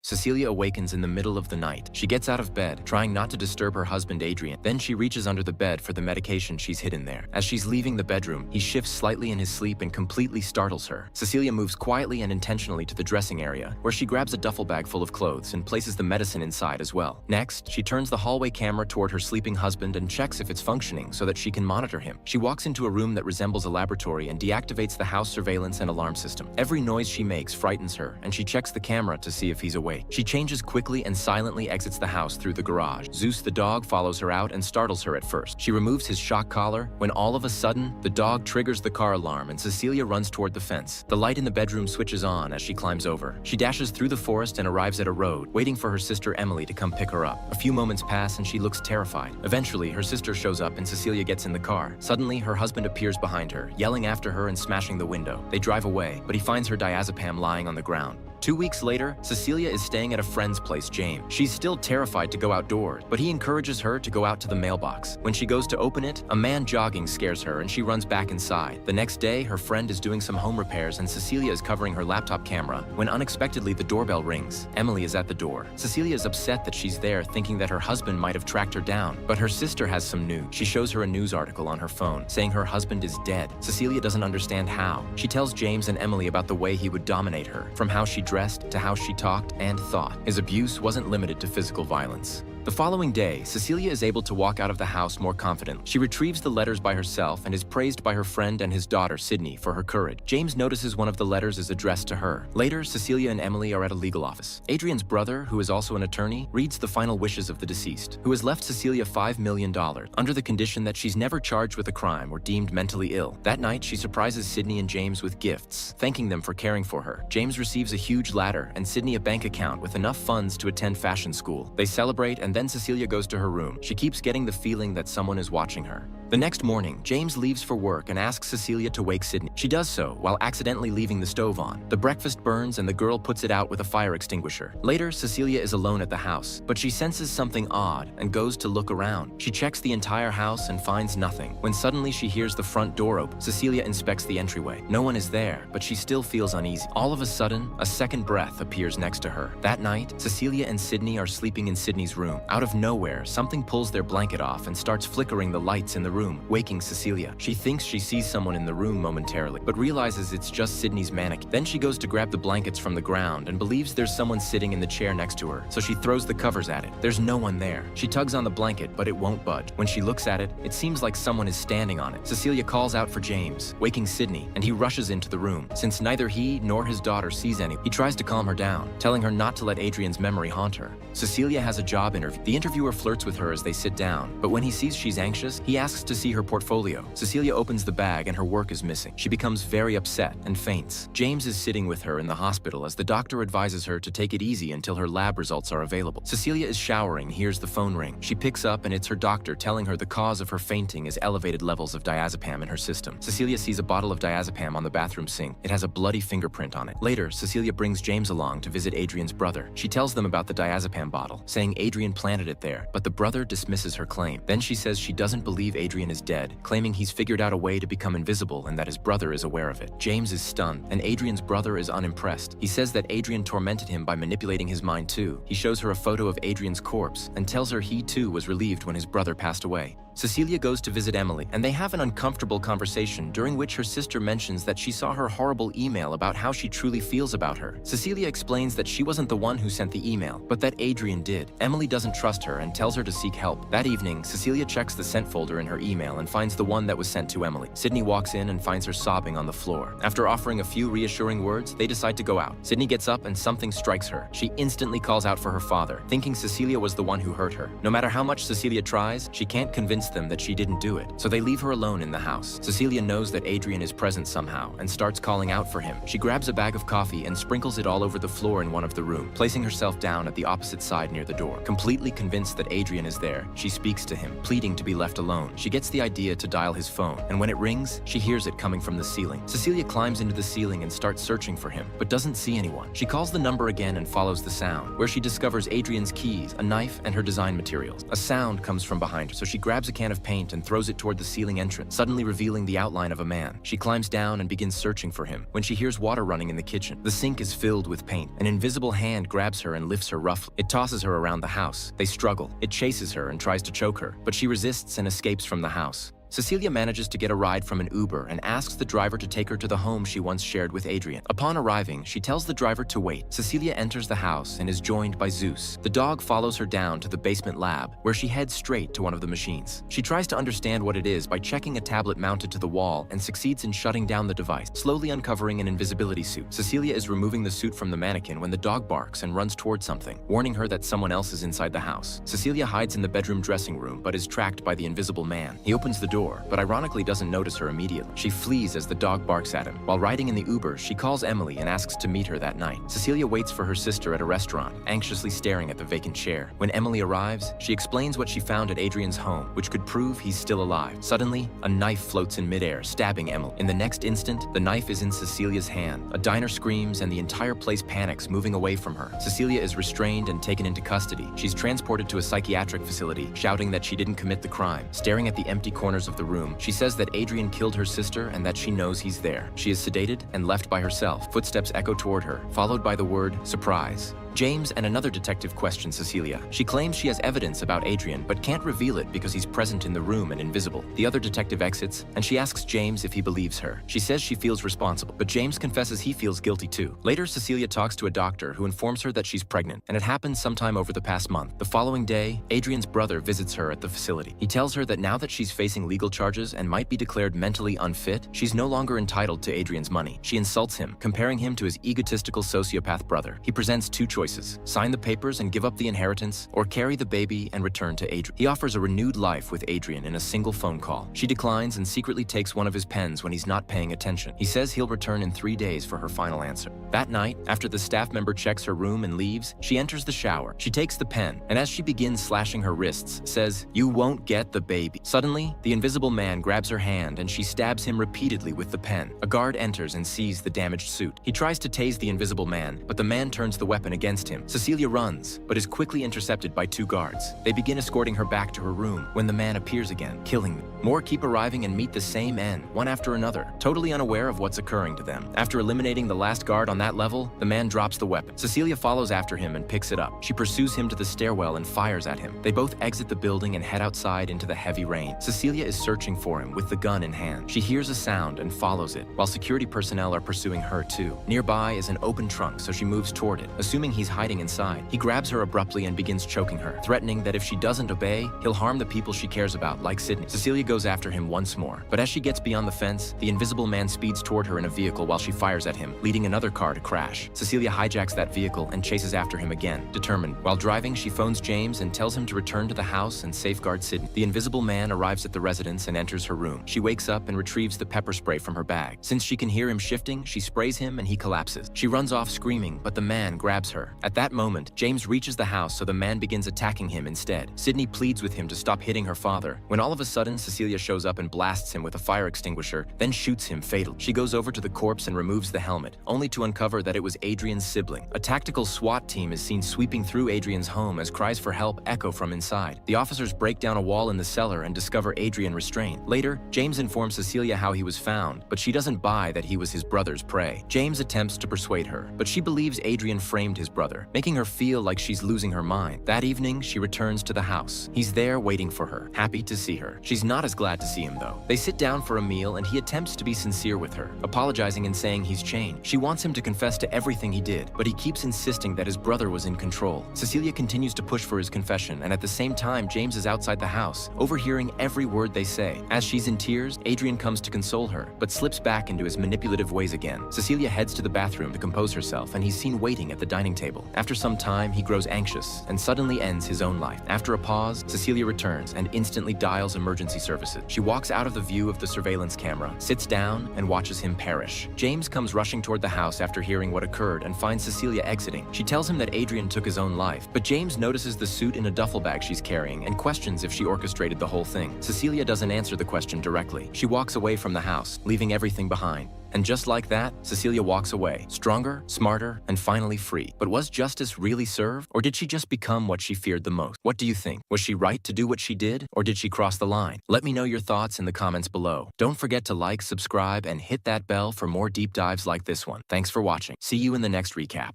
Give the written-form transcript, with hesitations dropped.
Cecilia awakens in the middle of the night. She gets out of bed, trying not to disturb her husband Adrian. Then she reaches under the bed for the medication she's hidden there. As she's leaving the bedroom, he shifts slightly in his sleep and completely startles her. Cecilia moves quietly and intentionally to the dressing area, where she grabs a duffel bag full of clothes and places the medicine inside as well. Next, she turns the hallway camera toward her sleeping husband and checks if it's functioning so that she can monitor him. She walks into a room that resembles a laboratory and deactivates the house surveillance and alarm system. Every noise she makes frightens her, and she checks the camera to see if he's awake. She changes quickly and silently exits the house through the garage. Zeus the dog follows her out and startles her at first. She removes his shock collar when all of a sudden, the dog triggers the car alarm and Cecilia runs toward the fence. The light in the bedroom switches on as she climbs over. She dashes through the forest and arrives at a road, waiting for her sister Emily to come pick her up. A few moments pass and she looks terrified. Eventually, her sister shows up and Cecilia gets in the car. Suddenly, her husband appears behind her, yelling after her and smashing the window. They drive away, but he finds her diazepam lying on the ground. 2 weeks later, Cecilia is staying at a friend's place, James. She's still terrified to go outdoors, but he encourages her to go out to the mailbox. When she goes to open it, a man jogging scares her and she runs back inside. The next day, her friend is doing some home repairs and Cecilia is covering her laptop camera when unexpectedly the doorbell rings. Emily is at the door. Cecilia is upset that she's there, thinking that her husband might have tracked her down, but her sister has some news. She shows her a news article on her phone saying her husband is dead. Cecilia doesn't understand how. She tells James and Emily about the way he would dominate her, from how she dressed to how she talked and thought. His abuse wasn't limited to physical violence. The following day, Cecilia is able to walk out of the house more confident. She retrieves the letters by herself and is praised by her friend and his daughter, Sydney, for her courage. James notices one of the letters is addressed to her. Later, Cecilia and Emily are at a legal office. Adrian's brother, who is also an attorney, reads the final wishes of the deceased, who has left Cecilia $5 million, under the condition that she's never charged with a crime or deemed mentally ill. That night, she surprises Sydney and James with gifts, thanking them for caring for her. James receives a huge ladder and Sydney a bank account with enough funds to attend fashion school. They celebrate and then Cecilia goes to her room. She keeps getting the feeling that someone is watching her. The next morning, James leaves for work and asks Cecilia to wake Sydney. She does so while accidentally leaving the stove on. The breakfast burns and the girl puts it out with a fire extinguisher. Later, Cecilia is alone at the house, but she senses something odd and goes to look around. She checks the entire house and finds nothing, when suddenly she hears the front door open. Cecilia inspects the entryway. No one is there, but she still feels uneasy. All of a sudden, a second breath appears next to her. That night, Cecilia and Sydney are sleeping in Sydney's room. Out of nowhere, something pulls their blanket off and starts flickering the lights in the room, waking Cecilia. She thinks she sees someone in the room momentarily, but realizes it's just Sydney's mannequin. Then she goes to grab the blankets from the ground and believes there's someone sitting in the chair next to her, so she throws the covers at it. There's no one there. She tugs on the blanket, but it won't budge. When she looks at it, it seems like someone is standing on it. Cecilia calls out for James, waking Sydney, and he rushes into the room. Since neither he nor his daughter sees any, he tries to calm her down, telling her not to let Adrian's memory haunt her. Cecilia has a job interview. The interviewer flirts with her as they sit down, but when he sees she's anxious, he asks to see her portfolio. Cecilia opens the bag and her work is missing. She becomes very upset and faints. James is sitting with her in the hospital as the doctor advises her to take it easy until her lab results are available. Cecilia is showering, hears the phone ring. She picks up and it's her doctor telling her the cause of her fainting is elevated levels of diazepam in her system. Cecilia sees a bottle of diazepam on the bathroom sink. It has a bloody fingerprint on it. Later, Cecilia brings James along to visit Adrian's brother. She tells them about the diazepam bottle, saying Adrian planted it there, but the brother dismisses her claim. Then she says she doesn't believe Adrian is dead, claiming he's figured out a way to become invisible and that his brother is aware of it. James is stunned, and Adrian's brother is unimpressed. He says that Adrian tormented him by manipulating his mind too. He shows her a photo of Adrian's corpse and tells her he too was relieved when his brother passed away. Cecilia goes to visit Emily, and they have an uncomfortable conversation during which her sister mentions that she saw her horrible email about how she truly feels about her. Cecilia explains that she wasn't the one who sent the email, but that Adrian did. Emily doesn't trust her and tells her to seek help. That evening, Cecilia checks the sent folder in her email and finds the one that was sent to Emily. Sydney walks in and finds her sobbing on the floor. After offering a few reassuring words, they decide to go out. Sydney gets up and something strikes her. She instantly calls out for her father, thinking Cecilia was the one who hurt her. No matter how much Cecilia tries, she can't convince them that she didn't do it, so they leave her alone in the house. Cecilia knows that Adrian is present somehow and starts calling out for him. She grabs a bag of coffee and sprinkles it all over the floor in one of the rooms, placing herself down at the opposite side near the door. Completely convinced that Adrian is there, she speaks to him, pleading to be left alone. She gets the idea to dial his phone, and when it rings, she hears it coming from the ceiling. Cecilia climbs into the ceiling and starts searching for him, but doesn't see anyone. She calls the number again and follows the sound, where she discovers Adrian's keys, a knife, and her design materials. A sound comes from behind her, so she grabs a can of paint and throws it toward the ceiling entrance, suddenly revealing the outline of a man. She climbs down and begins searching for him when she hears water running in the kitchen. The sink is filled with paint. An invisible hand grabs her and lifts her roughly. It tosses her around the house. They struggle. It chases her and tries to choke her, but she resists and escapes from the house. Cecilia manages to get a ride from an Uber and asks the driver to take her to the home she once shared with Adrian. Upon arriving, she tells the driver to wait. Cecilia enters the house and is joined by Zeus. The dog follows her down to the basement lab, where she heads straight to one of the machines. She tries to understand what it is by checking a tablet mounted to the wall and succeeds in shutting down the device, slowly uncovering an invisibility suit. Cecilia is removing the suit from the mannequin when the dog barks and runs towards something, warning her that someone else is inside the house. Cecilia hides in the bedroom dressing room but is tracked by the invisible man. He opens the door, but ironically doesn't notice her immediately. She flees as the dog barks at him. While riding in the Uber, she calls Emily and asks to meet her that night. Cecilia waits for her sister at a restaurant, anxiously staring at the vacant chair. When Emily arrives, she explains what she found at Adrian's home, which could prove he's still alive. Suddenly, a knife floats in midair, stabbing Emily. In the next instant, the knife is in Cecilia's hand. A diner screams and the entire place panics, moving away from her. Cecilia is restrained and taken into custody. She's transported to a psychiatric facility, shouting that she didn't commit the crime. Staring at the empty corners of the room, she says that Adrian killed her sister and that she knows he's there. She is sedated and left by herself. Footsteps echo toward her, followed by the word surprise. James and another detective question Cecilia. She claims she has evidence about Adrian, but can't reveal it because he's present in the room and invisible. The other detective exits, and she asks James if he believes her. She says she feels responsible, but James confesses he feels guilty too. Later, Cecilia talks to a doctor who informs her that she's pregnant, and it happened sometime over the past month. The following day, Adrian's brother visits her at the facility. He tells her that now that she's facing legal charges and might be declared mentally unfit, she's no longer entitled to Adrian's money. She insults him, comparing him to his egotistical sociopath brother. He presents two choices: sign the papers and give up the inheritance, or carry the baby and return to Adrian. He offers a renewed life with Adrian in a single phone call. She declines and secretly takes one of his pens when he's not paying attention. He says he'll return in 3 days for her final answer. That night, after the staff member checks her room and leaves, she enters the shower. She takes the pen, and as she begins slashing her wrists, says, "You won't get the baby." Suddenly, the invisible man grabs her hand and she stabs him repeatedly with the pen. A guard enters and sees the damaged suit. He tries to tase the invisible man, but the man turns the weapon against him. Cecilia runs, but is quickly intercepted by 2 guards. They begin escorting her back to her room when the man appears again, killing them. More keep arriving and meet the same end, one after another, totally unaware of what's occurring to them. After eliminating the last guard on that level, the man drops the weapon. Cecilia follows after him and picks it up. She pursues him to the stairwell and fires at him. They both exit the building and head outside into the heavy rain. Cecilia is searching for him with the gun in hand. She hears a sound and follows it, while security personnel are pursuing her too. Nearby is an open trunk, so she moves toward it, assuming he's hiding inside. He grabs her abruptly and begins choking her, threatening that if she doesn't obey, he'll harm the people she cares about, like Sydney. Cecilia goes after him once more, but as she gets beyond the fence, the invisible man speeds toward her in a vehicle while she fires at him, leading another car to crash. Cecilia hijacks that vehicle and chases after him again, determined. While driving, she phones James and tells him to return to the house and safeguard Sydney. The invisible man arrives at the residence and enters her room. She wakes up and retrieves the pepper spray from her bag. Since she can hear him shifting, she sprays him and he collapses. She runs off screaming, but the man grabs her. At that moment, James reaches the house, so the man begins attacking him instead. Sydney pleads with him to stop hitting her father, when all of a sudden Cecilia shows up and blasts him with a fire extinguisher, then shoots him fatally. She goes over to the corpse and removes the helmet, only to uncover that it was Adrian's sibling. A tactical SWAT team is seen sweeping through Adrian's home as cries for help echo from inside. The officers break down a wall in the cellar and discover Adrian restrained. Later, James informs Cecilia how he was found, but she doesn't buy that he was his brother's prey. James attempts to persuade her, but she believes Adrian framed his brother, making her feel like she's losing her mind. That evening, she returns to the house. He's there waiting for her, happy to see her. She's not as glad to see him though. They sit down for a meal and he attempts to be sincere with her, apologizing and saying he's changed. She wants him to confess to everything he did, but he keeps insisting that his brother was in control. Cecilia continues to push for his confession, and at the same time, James is outside the house, overhearing every word they say. As she's in tears, Adrian comes to console her, but slips back into his manipulative ways again. Cecilia heads to the bathroom to compose herself, and he's seen waiting at the dining table. After some time, he grows anxious and suddenly ends his own life. After a pause, Cecilia returns and instantly dials emergency services. She walks out of the view of the surveillance camera, sits down, and watches him perish. James comes rushing toward the house after hearing what occurred and finds Cecilia exiting. She tells him that Adrian took his own life, but James notices the suit in a duffel bag she's carrying and questions if she orchestrated the whole thing. Cecilia doesn't answer the question directly. She walks away from the house, leaving everything behind. And just like that, Cecilia walks away, stronger, smarter, and finally free. But was justice really served, or did she just become what she feared the most? What do you think? Was she right to do what she did, or did she cross the line? Let me know your thoughts in the comments below. Don't forget to like, subscribe, and hit that bell for more deep dives like this one. Thanks for watching. See you in the next recap.